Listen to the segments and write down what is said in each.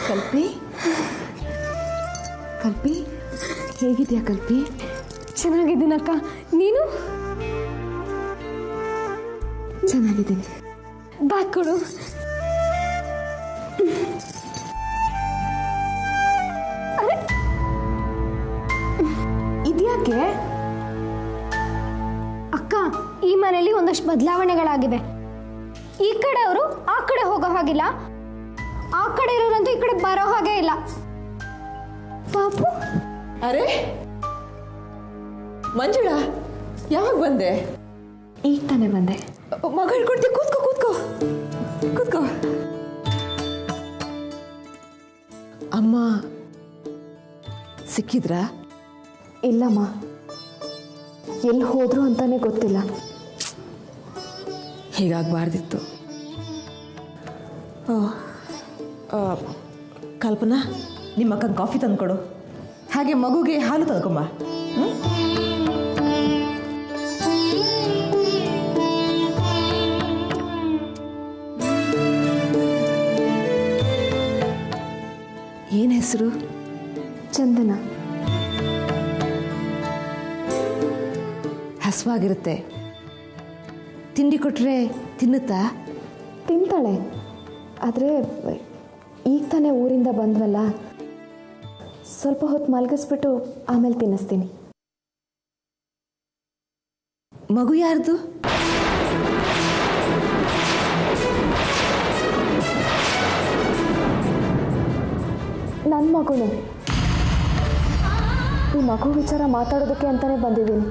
ಕಲ್ಪಿ ಕಲ್ಪಿ ಹೇಗಿದೆಯಾ ಕಲ್ಪಿ? ಚೆನ್ನಾಗಿದ್ದೀನಕ್ಕ, ನೀನು? ಚೆನ್ನಾಗಿದ್ದೀನಿ. ಬ್ಯಾಗ್ ಕೊಡು. ಇದ್ಯಾಕೆ? ಅಕ್ಕ, ಈ ಮನೆಯಲ್ಲಿ ಒಂದಷ್ಟು ಬದಲಾವಣೆಗಳಾಗಿವೆ. ಈ ಕಡೆ ಅವರು ಆ ಕಡೆ ಹೋಗೋ ಹಾಗಿಲ್ಲ, ಆ ಕಡೆ ಇರೋರಂತೂ ಈ ಕಡೆ ಬರೋ ಹಾಗೆ ಇಲ್ಲ. ಪಾಪು, ಅರೆ ಮಂಜುಳಾ, ಯಾವಾಗ ಬಂದೆ? ಈಗ ತಾನೇ ಬಂದೆ. ಮಗ ಹೇಳ್ಕೊಡ್ತೀವಿ, ಕೂತ್ಕೋ ಕೂತ್ಕೋ ಕೂತ್ಕೋ. ಅಮ್ಮ ಸಿಕ್ಕಿದ್ರಾ? ಇಲ್ಲಮ್ಮ, ಎಲ್ಲಿ ಹೋದ್ರು ಅಂತಾನೆ ಗೊತ್ತಿಲ್ಲ. ಹೀಗಾಗಬಾರ್ದಿತ್ತು. ಕಲ್ಪನಾ, ನಿಮ್ಮ ಅಕ್ಕನ ಕಾಫಿ ತಂದ್ಕೊಡು, ಹಾಗೆ ಮಗುಗೆ ಹಾಲು ತಂದ್ಕೊಂಬ. ಏನು ಹೆಸರು? ಚಂದನ. ಹಸುವಾಗಿರುತ್ತೆ, ತಿಂಡಿ ಕೊಟ್ಟರೆ ತಿನ್ನುತ್ತಾ? ತಿಂತಾಳೆ, ಆದರೆ ಈಗ ತಾನೇ ಊರಿಂದ ಬಂದ್ವಲ್ಲ, ಸ್ವಲ್ಪ ಹೊತ್ತು ಮಲಗಿಸ್ಬಿಟ್ಟು ಆಮೇಲೆ ತಿನ್ನಿಸ್ತೀನಿ. ಮಗು ಯಾರ್ದು? ನನ್ನ ಮಗುನೇ. ಈ ಮಗು ವಿಚಾರ ಮಾತಾಡೋದಕ್ಕೆ ಅಂತಾನೆ ಬಂದಿದ್ದೀನಿ.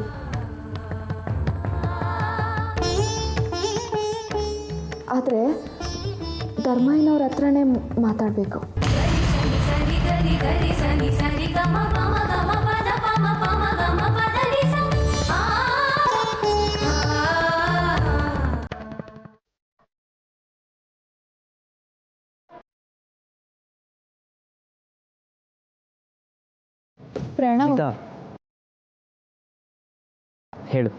ಆದರೆ ಧರ್ಮಯ್ಯನವ್ರ ಹತ್ರನೇ ಮಾತಾಡಬೇಕು. ಪ್ರಣವ್, ಹೇಳು.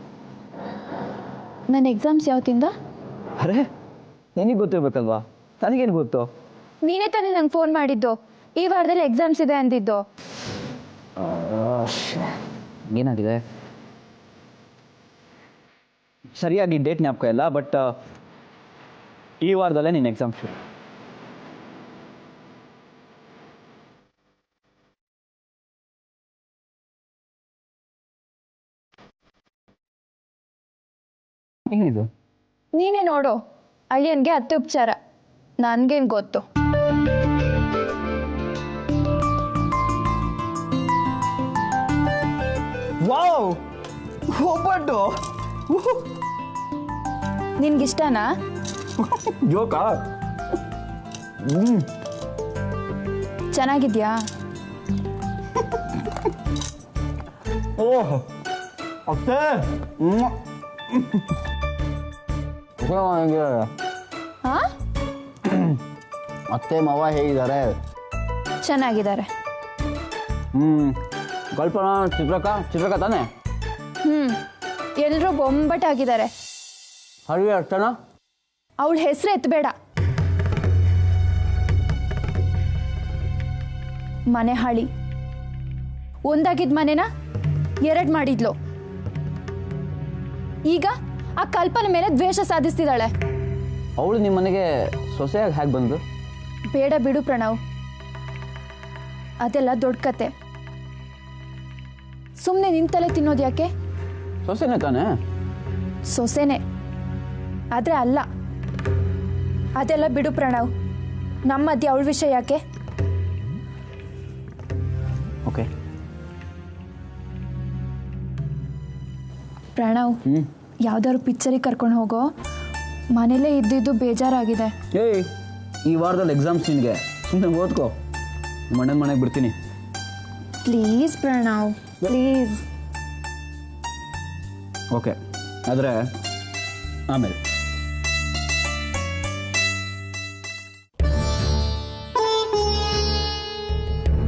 ನನ್ನ ಎಕ್ಸಾಮ್ಸ್ ಯಾವತ್ತಿಂದ? ಅರೆ, ನಿನಗೆ ಗೊತ್ತಿರ್ಬೇಕಲ್ವಾ, ನನಗೇನು ಗೊತ್ತು? ನೀನೇ ತಾನೇ ನಂಗೆ ಫೋನ್ ಮಾಡಿದ್ದು, ಈ ವಾರದಲ್ಲಿ ಎಕ್ಸಾಮ್ಸ್ ಇದೆ ಅಂದಿದ್ದು. ಏನಾಗಿದೆ? ಸರಿಯಾಗಿ ಡೇಟ್ ಜ್ಞಾಪಕ ಇಲ್ಲ, ಬಟ್ ಈ ವಾರದಲ್ಲೇ ನಿನ್ನ ಎಕ್ಸಾಮ್ ಶುರು. ಏನಿದು? ನೀನೇ ನೋಡು, ಅಯ್ಯನ್ಗೆ ಅತ್ತೆ ಉಪಚಾರ, ನನ್ಗೇನು ಗೊತ್ತು? ವಾವ್, ಒಬ್ಬಟ್ಟು. ನಿನ್ಗಿಷ್ಟನಾ? ಜೋಕಾ? ಚೆನ್ನಾಗಿದ್ಯಾ? ಓಹ್ ಅತ್ತೆ, ಹಾ? ಅತ್ತೆ ಮಾವ ಹೇಗಿದ್ದಾರೆ? ಚೆನ್ನಾಗಿದ್ದಾರೆ. ಕಲ್ಪನಾ, ಚಿತ್ರಕ ತಾನೆ? ಎಲ್ಲರೂ ಬೊಂಬಟಾಗಿದ್ದಾರೆ. ಹರಿವೆ ಅರ್ಥನ? ಅವಳ ಹೆಸರು ಎತ್ತಬೇಡ. ಮನೆ ಹಾಳಿ, ಒಂದಾಗಿದ್ದ ಮನೆನ 2 ಮಾಡಿದ್ಲು. ಈಗ ಆ ಕಲ್ಪನೆ ಮೇಲೆ ದ್ವೇಷ ಸಾಧಿಸ್ತಿದ್ದಾಳೆ. ಅವಳು ನಿಮ್ಮ ಮನೆಗೆ ಸೊಸೆಯಾಗಿ ಹೇಗೆ ಬಂದು? ಬೇಡ ಬಿಡು ಪ್ರಣವ್, ಅದೆಲ್ಲ ದೊಡ್ಡ ಕತೆ. ಸುಮ್ಮನೆ ನಿಂತಲೇ ತಿನ್ನೋದು ಯಾಕೆ? ಸೊಸೆನೇ ತಾನೆ? ಸೊಸೆನೆ, ಆದರೆ ಅಲ್ಲ. ಅದೆಲ್ಲ ಬಿಡು ಪ್ರಣವ್, ನಮ್ಮ ಮಧ್ಯೆ ಅವಳ ವಿಷಯ ಯಾಕೆ? ಓಕೆ ಪ್ರಣವ್, ಯಾವ್ದಾದ್ರು ಪಿಕ್ಚರಿಗೆ ಕರ್ಕೊಂಡು ಹೋಗೋ, ಮನೇಲೇ ಇದ್ದಿದ್ದು ಬೇಜಾರಾಗಿದೆ. ಏಯ್, ಈ ವಾರದಲ್ಲಿ ಎಕ್ಸಾಮ್ಸ್ ನಿನಗೆ, ಸುಮ್ಮನೆ ಓದ್ಕೋ. ಮನೆಗೆ ಬಿಡ್ತೀನಿ. Please Pranav, please. ಓಕೆ, ಆದರೆ ಆಮೇಲೆ.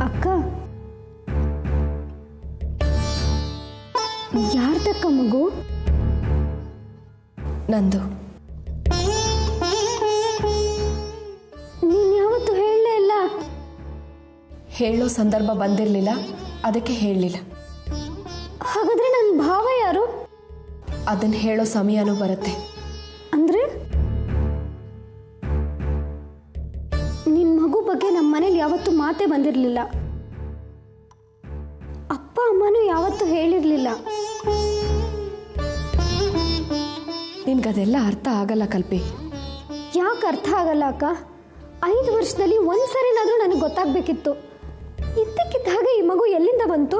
ಅಕ್ಕ, ಯಾರ್ದಕ್ಕ ಮಗು? ನಂದು. ನೀನು ಯಾವತ್ತೂ ಹೇಳಲೇ ಇಲ್ಲ. ಹೇಳೋ ಸಂದರ್ಭ ಬಂದಿರಲಿಲ್ಲ, ಅದಕ್ಕೆ ಹೇಳಲಿಲ್ಲ. ಹಾಗಾದ್ರೆ ನನ್ನ ಭಾವ ಯಾರು? ಅದನ್ನು ಹೇಳೋ ಸಮಯನೂ ಬರುತ್ತೆ. ಅಂದ್ರೆ ನಿನ್ನ ಮಗು ಬಗ್ಗೆ ನಮ್ಮ ಮನೇಲಿ ಯಾವತ್ತೂ ಮಾತೇ ಬಂದಿರಲಿಲ್ಲ. ಅಪ್ಪ ಅಮ್ಮನೂ ಯಾವತ್ತೂ ಹೇಳಿರಲಿಲ್ಲ. ನಿನ್ಗದೆಲ್ಲ ಅರ್ಥ ಆಗಲ್ಲ ಕಲ್ಪಿ. ಯಾಕೆ ಅರ್ಥ ಆಗಲ್ಲ ಅಕ್ಕ? 5 ವರ್ಷದಲ್ಲಿ ಒಂದ್ಸರಿನಾದರೂ ನನಗೆ ಗೊತ್ತಾಗಬೇಕಿತ್ತು. ಇದ್ದಕ್ಕಿದ್ದ ಹಾಗೆ ಈ ಮಗು ಎಲ್ಲಿಂದ ಬಂತು?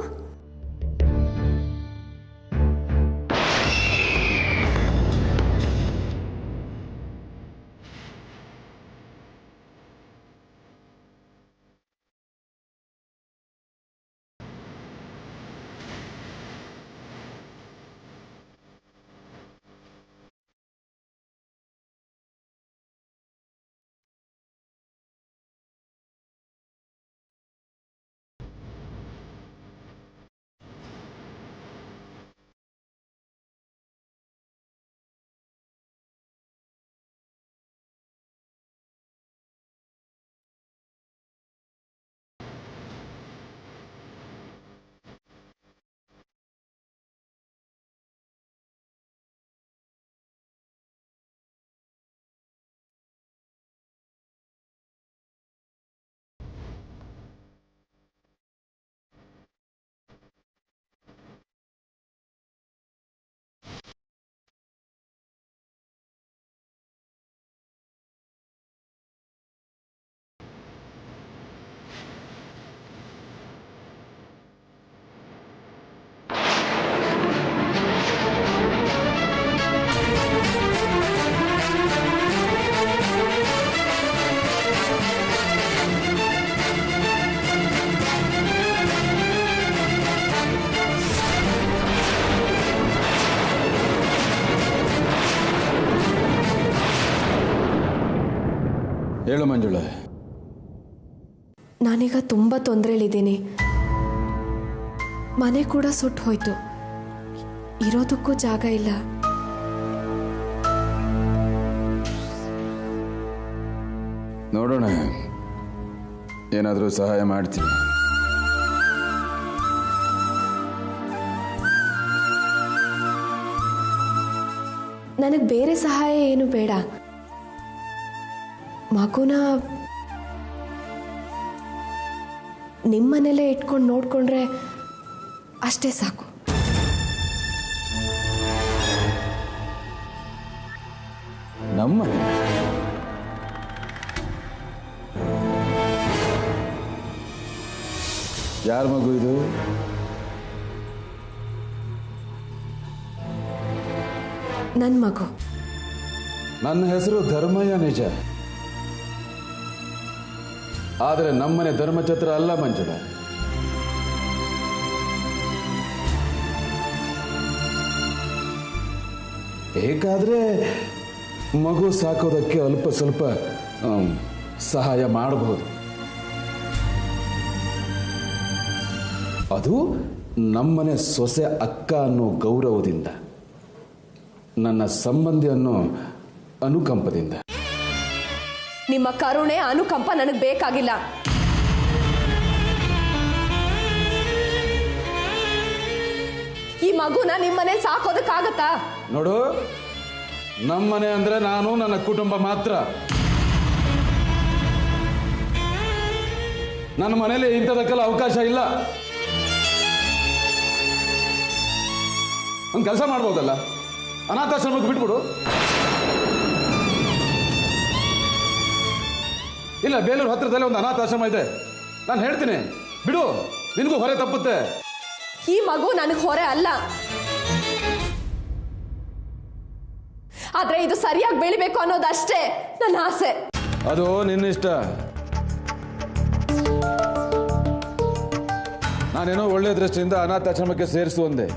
ಹೇಳು ಮಂಜುಳಾ. ನಾನೀಗ ತುಂಬ ತೊಂದರೆಯಲ್ಲಿದ್ದೀನಿ. ಮನೆ ಕೂಡ ಸುಟ್ಟು ಹೋಯ್ತು, ಇರೋದಕ್ಕೂ ಜಾಗ ಇಲ್ಲ. ನೋಡೋಣ, ಏನಾದರೂ ಸಹಾಯ ಮಾಡ್ತೀನಿ. ನನಗೆ ಬೇರೆ ಸಹಾಯ ಏನು ಬೇಡ. ಮಗುನ ನಿಮ್ಮನೇಲೇ ಇಟ್ಕೊಂಡು ನೋಡ್ಕೊಂಡ್ರೆ ಅಷ್ಟೇ ಸಾಕು. ನಮ್ಮನೆ? ಯಾರ ಮಗು ಇದು? ನನ್ನ ಮಗು. ನನ್ನ ಹೆಸರು ಧರ್ಮಯ್ಯ ನಿಜ, ಆದರೆ ನಮ್ಮನೆ ಧರ್ಮಛತ್ರ ಅಲ್ಲ ಮಂಜುಳ. ಬೇಕಾದ್ರೆ ಮಗು ಸಾಕೋದಕ್ಕೆ ಅಲ್ಪ ಸ್ವಲ್ಪ ಸಹಾಯ ಮಾಡಬಹುದು. ಅದು ನಮ್ಮನೆ ಸೊಸೆ ಅಕ್ಕ ಅನ್ನೋ ಗೌರವದಿಂದ, ನನ್ನ ಸಂಬಂಧಿ ಅನ್ನೋ ಅನುಕಂಪದಿಂದ. ನಿಮ್ಮ ಕರುಣೆ ಅನುಕಂಪ ನನಗೆ ಬೇಕಾಗಿಲ್ಲ. ಈ ಮಗುನ ನಿಮ್ಮನೆ ಸಾಕೋದಕ್ಕಾಗತ್ತಾ? ನೋಡು, ನಮ್ಮನೆ ಅಂದ್ರೆ ನಾನು ನನ್ನ ಕುಟುಂಬ ಮಾತ್ರ. ನನ್ನ ಮನೇಲಿ ಇಂಥದಕ್ಕೆಲ್ಲ ಅವಕಾಶ ಇಲ್ಲ. ಒಂದು ಕೆಲಸ ಮಾಡ್ಬೋದಲ್ಲ, ಅನಾಥಾಶ್ರಮಕ್ಕೆ ಬಿಟ್ಬಿಡು. ಇಲ್ಲ, ಬೇಲೂರು ಹತ್ರದಲ್ಲೇ ಒಂದು ಅನಾಥಾಶ್ರಮ ಇದೆ, ನಾನು ಹೇಳ್ತೀನಿ, ಬಿಡು, ನಿನಗೂ ಹೊರೆ ತಪ್ಪುತ್ತೆ. ಈ ಮಗು ನನಗೆ ಹೊರೆ ಅಲ್ಲ, ಆದ್ರೆ ಇದು ಸರಿಯಾಗಿ ಬೆಳಿಬೇಕು ಅನ್ನೋದಷ್ಟೇ ನನ್ನ ಆಸೆ. ಅದು ನಿನ್ನಿಷ್ಟ. ನಾನೇನೋ ಒಳ್ಳೆ ದೃಷ್ಟಿಯಿಂದ ಅನಾಥಾಶ್ರಮಕ್ಕೆ ಸೇರಿಸು ಅಂದೆ.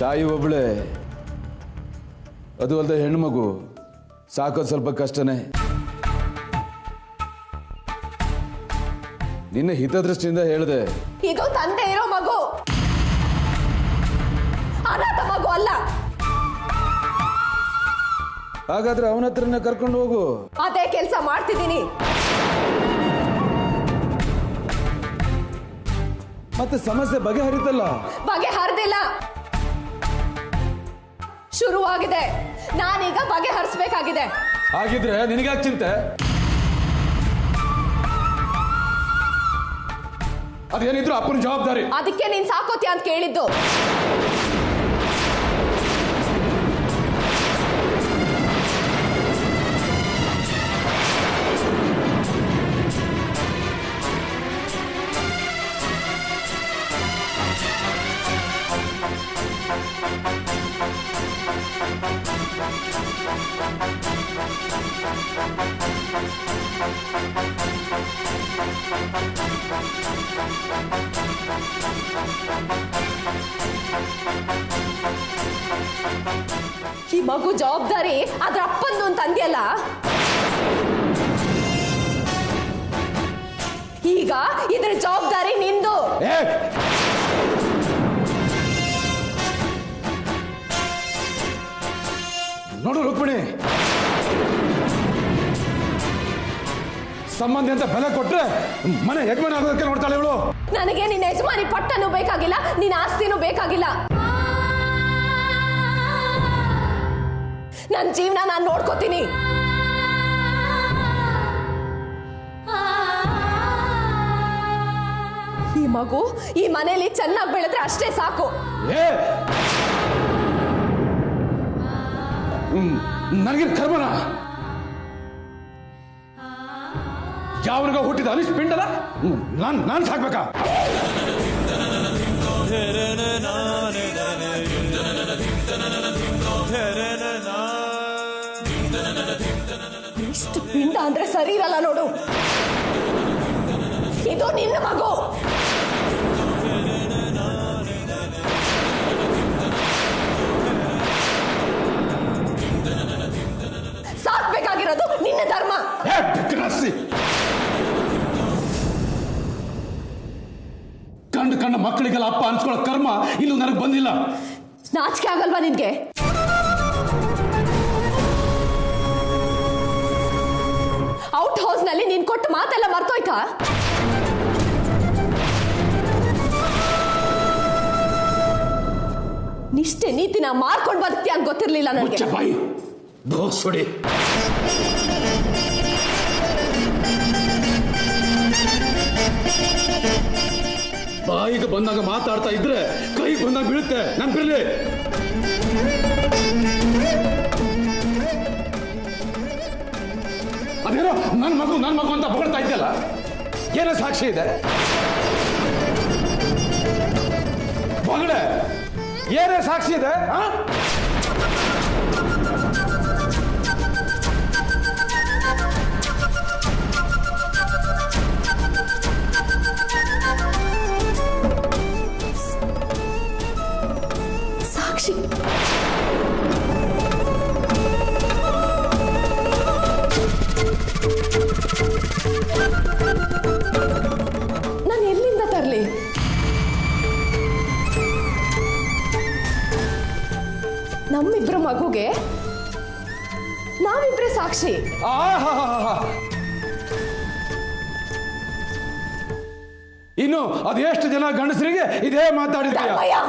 ತಾಯಿ ಒಬ್ಬಳೆ, ಅದು ಅಲ್ಲದೆ ಹೆಣ್ಮಗು ಸಾಕೋದು ಸ್ವಲ್ಪ ಕಷ್ಟನೇ. ನಿನ್ನೆ ಹಿತದೃಷ್ಟಿಯಿಂದ ಹೇಳಿದೆ. ಇದು ತಂದೆ ಇರೋ ಮಗು, ಅನಾಥ ಮಗು ಅಲ್ಲ. ಹಾಗಾದ್ರೆ ಅವನ ಹತ್ರನೇ ಕರ್ಕೊಂಡು ಹೋಗು. ಅದೇ ಕೆಲಸ ಮಾಡ್ತಿದ್ದೀನಿ. ಮತ್ತೆ ಸಮಸ್ಯೆ ಬಗೆಹರಿತಲ್ಲ. ಬಗೆಹರಿದಿಲ್ಲ, ಶುರುವಾಗಿದೆ. ನಾನೀಗ ಬಗೆಹರಿಸಬೇಕಾಗಿದೆ. ಹಾಗಿದ್ರೆ ನಿನಗ್ಯಾಕೆ ಚಿಂತೆ? ಅದೇನಿದ್ರು ಅಪ್ಪನ ಜವಾಬ್ದಾರಿ. ಅದಕ್ಕೆ ನೀನ್ ಸಾಕೋತ್ಯಾ ಅಂತ ಕೇಳಿದ್ದು. ಈ ಮಗು ಜವಾಬ್ದಾರಿ ಅದ್ರ ಅಪ್ಪಂದು ಅಂತ ಅಂದ್ಯಲ್ಲ, ಈಗ ಇದ್ರ ಜವಾಬ್ದಾರಿ ನಿಂದು. ನೋಡು ರುಕ್ಮಿಣಿ, ಸಂಬಂಧಿ ಅಂತ ಬೆಲೆ ಕೊಟ್ರೆ ಮನೆ ಯಜಮಾನ ಆಗೋದಕ್ಕೆ ನೋಡ್ತಾಳೆ ಇವಳು. ನನಗೆ ನಿನ್ನ ಯಜಮಾನಿ ಪಟ್ಟನೂ ಬೇಕಾಗಿಲ್ಲ, ನಿನ್ನ ಆಸ್ತಿನೂ ಬೇಕಾಗಿಲ್ಲ. ನನ್ನ ಜೀವನ ನಾನು ನೋಡ್ಕೋತೀನಿ. ಈ ಮಗು ಈ ಮನೆಯಲ್ಲಿ ಚೆನ್ನಾಗಿ ಬೆಳೆದ್ರೆ ಅಷ್ಟೇ ಸಾಕು. ನನಗೆ ಕರ್ಮನ ಯಾವನಿಗ ಹುಟ್ಟಿದ ಅನಿಸ್ ಪಿಂಡದ ನಾನು ಸಾಕ್ಬೇಕಾ? ಇಷ್ಟು ಪಿಂಡ ಅಂದ್ರೆ ಸರಿ ಇರಲ್ಲ ನೋಡು. ಇದು ನಿನ್ನ ಮಗು. ಸಾಕ್ಬೇಕಾಗಿರೋದು ನಿನ್ನ ಧರ್ಮ. ಕಂಡ ಮಕ್ಕಳಿಗೆಲ್ಲ ಅಪ್ಪ ಅನ್ಸ್ಕೊಳ್ಳೋ ಕರ್ಮ ಇನ್ನು ನನಗೆ ಬಂದಿಲ್ಲ. ನಾಚಿಕೆ ಆಗಲ್ವಾ ನಿನ್ಗೆ? ಔಟ್ ಹೌಸ್ ನಲ್ಲಿ ನೀನ್ ಕೊಟ್ಟು ಮಾತೆಲ್ಲ ಮರ್ತೋಯ್ತಾ? ನಿಷ್ಠೆ ನೀತಿನ ಮಾರ್ಕೊಂಡು ಬರ್ತೀಯ ಅಂತ ಗೊತ್ತಿರ್ಲಿಲ್ಲ ನನಗೆ. ಬಾಯಿಗೆ ಬಂದಾಗ ಮಾತಾಡ್ತಾ ಇದ್ರೆ ಕೈ ಬಂದಾಗ ಬೀಳುತ್ತೆ. ನೆನಪಿರ್ಲಿ. ಅದೇನೋ ನನ್ನ ಮಗು ಅಂತ ಹೊಗಳ್ತಾ ಇದ್ದಲ್ಲ, ಏನೋ ಸಾಕ್ಷಿ ಇದೆ? ಹೊಗಡೆ ಏನೇ ಸಾಕ್ಷಿ ಇದೆ? ಸಾಕ್ಷಿ ನಾನು ಎಲ್ಲಿಂದ ತರಲಿ? ನಮ್ಮಿಬ್ರು ಮಗುಗೆ ನಾವಿಬ್ರೆ ಸಾಕ್ಷಿ. ಇನ್ನು ಅದೆಷ್ಟು ಜನ ಗಂಡಸರಿಗೆ ಇದೇ ಮಾತಾಡಿದ್ಯಾ?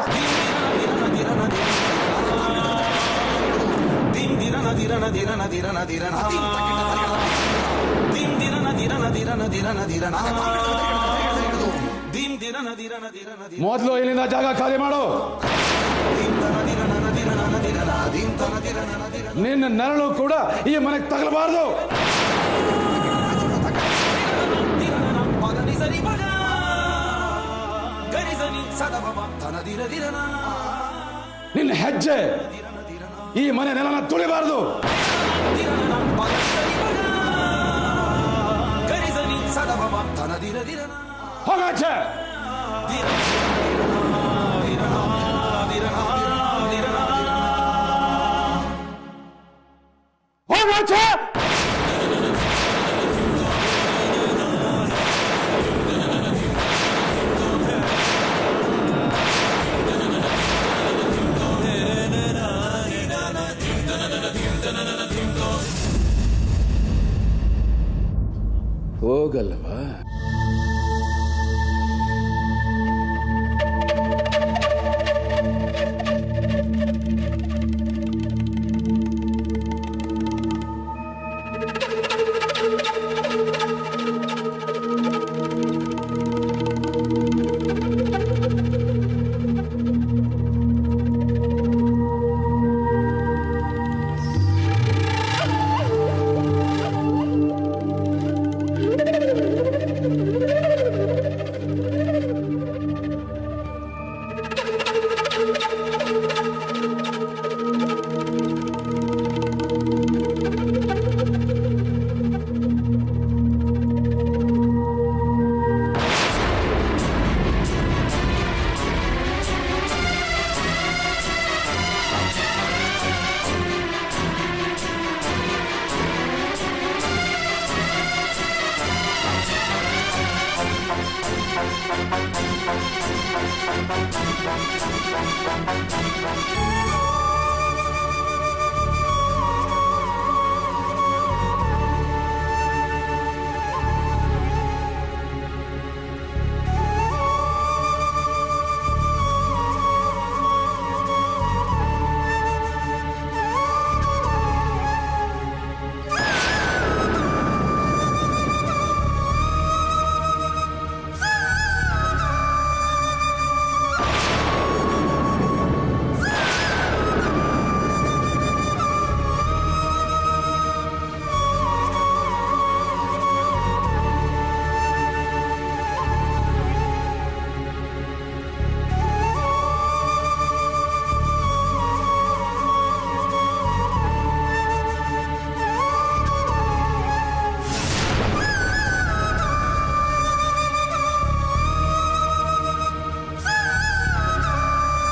ಮೊದಲು ಇಲ್ಲಿಂದ ಜಾಗ ಖಾಲಿ ಮಾಡು. ನಿನ್ನ ನೆರಳು ಕೂಡ ಈ ಮನೆಗೆ ತಗಲಬಾರ್ದು. ನಿನ್ನ ಹೆಜ್ಜೆ ಈ ಮನೆ ನೆಲನ ತುಳಿಬಾರ್ದು. ಹೋಗಾಚೆ. ಹೋಗಾಚೆ. ಹೋಗಲ್ವಾ?